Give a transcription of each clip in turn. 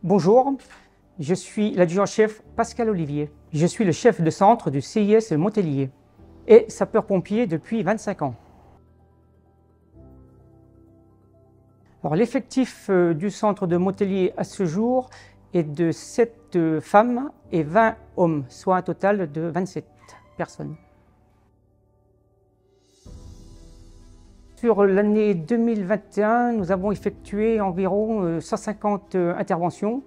Bonjour, je suis l'adjudant-chef Pascal Olivier. Je suis le chef de centre du CIS Montélier et sapeur-pompier depuis 25 ans. L'effectif du centre de Montélier à ce jour est de 7 femmes et 20 hommes, soit un total de 27 personnes. Sur l'année 2021, nous avons effectué environ 150 interventions.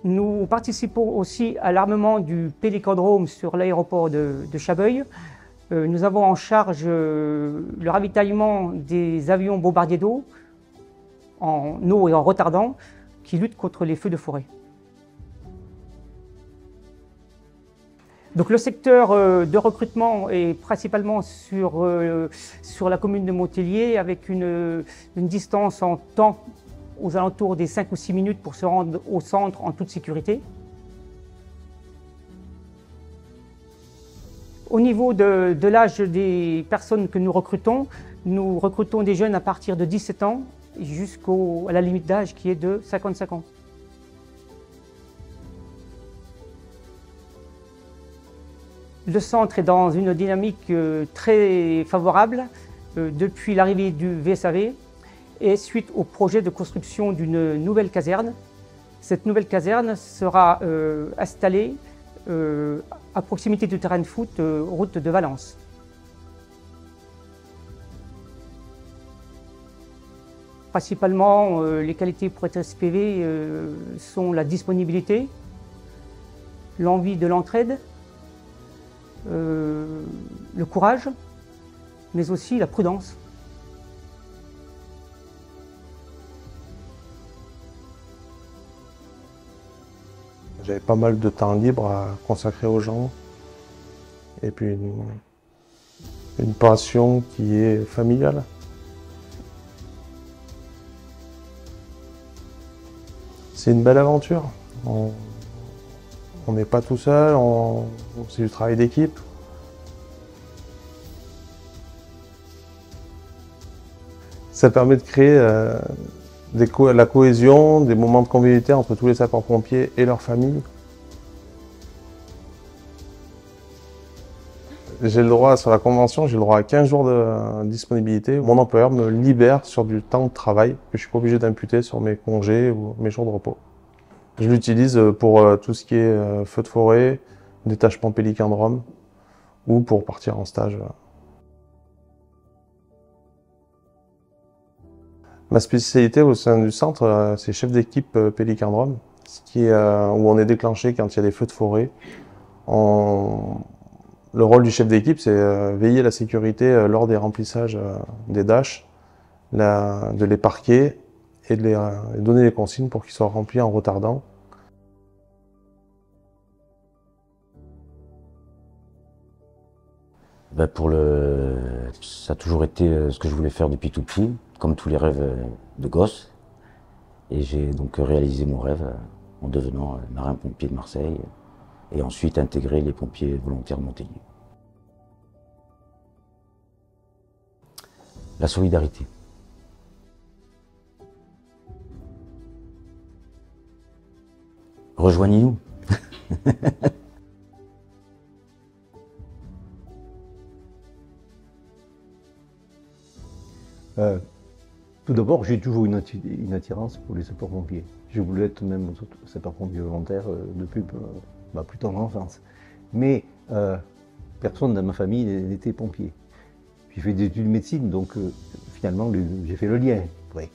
Nous participons aussi à l'armement du Pélicandrome sur l'aéroport de Chabeuil. Nous avons en charge le ravitaillement des avions bombardiers d'eau en eau et en retardant qui luttent contre les feux de forêt. Donc le secteur de recrutement est principalement sur la commune de Montélier avec une distance en temps aux alentours des 5 ou 6 minutes pour se rendre au centre en toute sécurité. Au niveau de l'âge des personnes que nous recrutons des jeunes à partir de 17 ans jusqu'à la limite d'âge qui est de 55 ans. Le centre est dans une dynamique très favorable depuis l'arrivée du VSAV et suite au projet de construction d'une nouvelle caserne. Cette nouvelle caserne sera installée à proximité du terrain de foot, route de Valence. Principalement, les qualités pour être SPV sont la disponibilité, l'envie de l'entraide, le courage, mais aussi la prudence. J'avais pas mal de temps libre à consacrer aux gens et puis une passion qui est familiale. C'est une belle aventure. On n'est pas tout seul, c'est du travail d'équipe. Ça permet de créer la cohésion, des moments de convivialité entre tous les sapeurs-pompiers et leurs familles. J'ai le droit, sur la convention, j'ai le droit à 15 jours de disponibilité. Mon employeur me libère sur du temps de travail que je ne suis pas obligé d'imputer sur mes congés ou mes jours de repos. Je l'utilise pour tout ce qui est feu de forêt, détachement Pélicandrome ou pour partir en stage. Ma spécialité au sein du centre, c'est chef d'équipe Pélicandrome, où on est déclenché quand il y a des feux de forêt. Le rôle du chef d'équipe, c'est veiller à la sécurité lors des remplissages des dashs, de les parquer et de donner les consignes pour qu'ils soient remplis en retardant. Ça a toujours été ce que je voulais faire depuis tout petit, comme tous les rêves de gosse. Et j'ai donc réalisé mon rêve en devenant marin-pompier de Marseille et ensuite intégré les pompiers volontaires de Montélier. La solidarité. Rejoignez-nous. Tout d'abord, j'ai toujours une attirance pour les sapeurs-pompiers. J'ai voulu être même sapeur-pompier volontaire depuis plus tard en enfance. Mais personne dans ma famille n'était pompier. J'ai fait des études de médecine, donc finalement j'ai fait le lien. Ouais.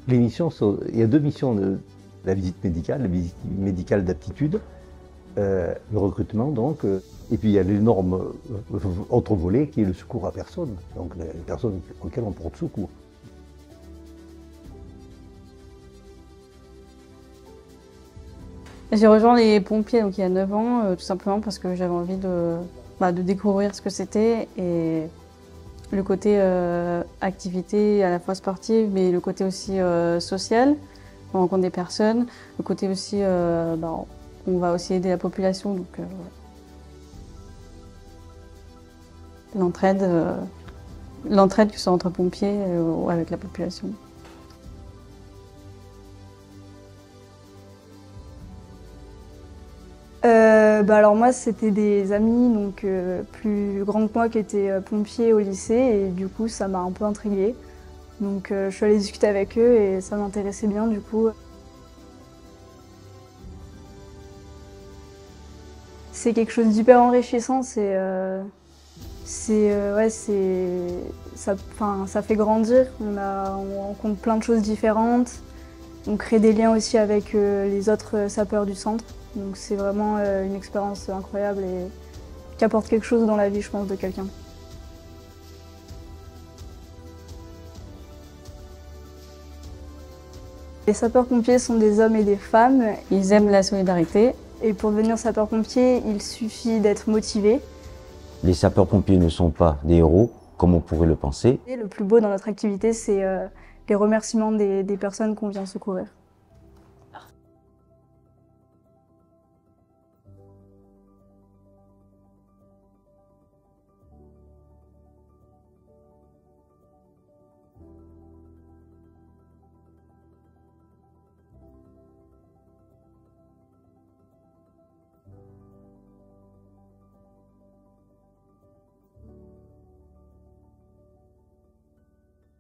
Les missions il y a deux missions, la visite médicale d'aptitude, le recrutement donc, et puis il y a l'énorme autre volet qui est le secours à personne, donc les personnes auxquelles on porte secours. J'ai rejoint les pompiers donc, il y a 9 ans, tout simplement parce que j'avais envie de découvrir ce que c'était et le côté activité à la fois sportive, mais le côté aussi social. On rencontre des personnes, le côté aussi, on va aussi aider la population. Donc, l'entraide, que ce soit entre pompiers ou avec la population. Alors moi, c'était des amis donc, plus grands que moi qui étaient pompiers au lycée et du coup, ça m'a un peu intriguée. Donc je suis allée discuter avec eux et ça m'intéressait bien du coup. C'est quelque chose d'hyper enrichissant, ça fait grandir, on rencontre plein de choses différentes, on crée des liens aussi avec les autres sapeurs du centre. Donc c'est vraiment une expérience incroyable et qui apporte quelque chose dans la vie, je pense, de quelqu'un. Les sapeurs-pompiers sont des hommes et des femmes. Ils aiment la solidarité. Et pour devenir sapeur-pompier, il suffit d'être motivé. Les sapeurs-pompiers ne sont pas des héros, comme on pourrait le penser. Et le plus beau dans notre activité, c'est les remerciements des personnes qu'on vient secourir.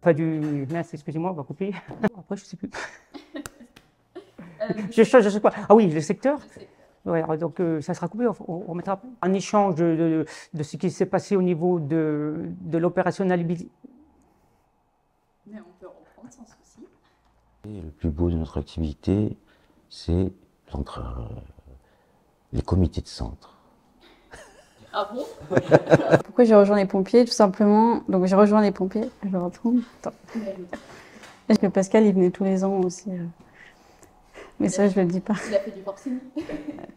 Pas du... Mince, excusez-moi, on va couper. Après, je sais plus. Je change à chaque fois. Ah oui, le secteur. Ouais, alors donc ça sera coupé, on remettra après. Un échange de ce qui s'est passé au niveau de l'opérationnalité. Mais on peut reprendre sans souci. Et le plus beau de notre activité, c'est les comités de centre. Ah bon? Pourquoi j'ai rejoint les pompiers? Tout simplement, donc j'ai rejoint les pompiers, je retourne. Attends. Parce que Pascal, il venait tous les ans aussi. Mais ça, je le dis pas. Il a fait du forcing.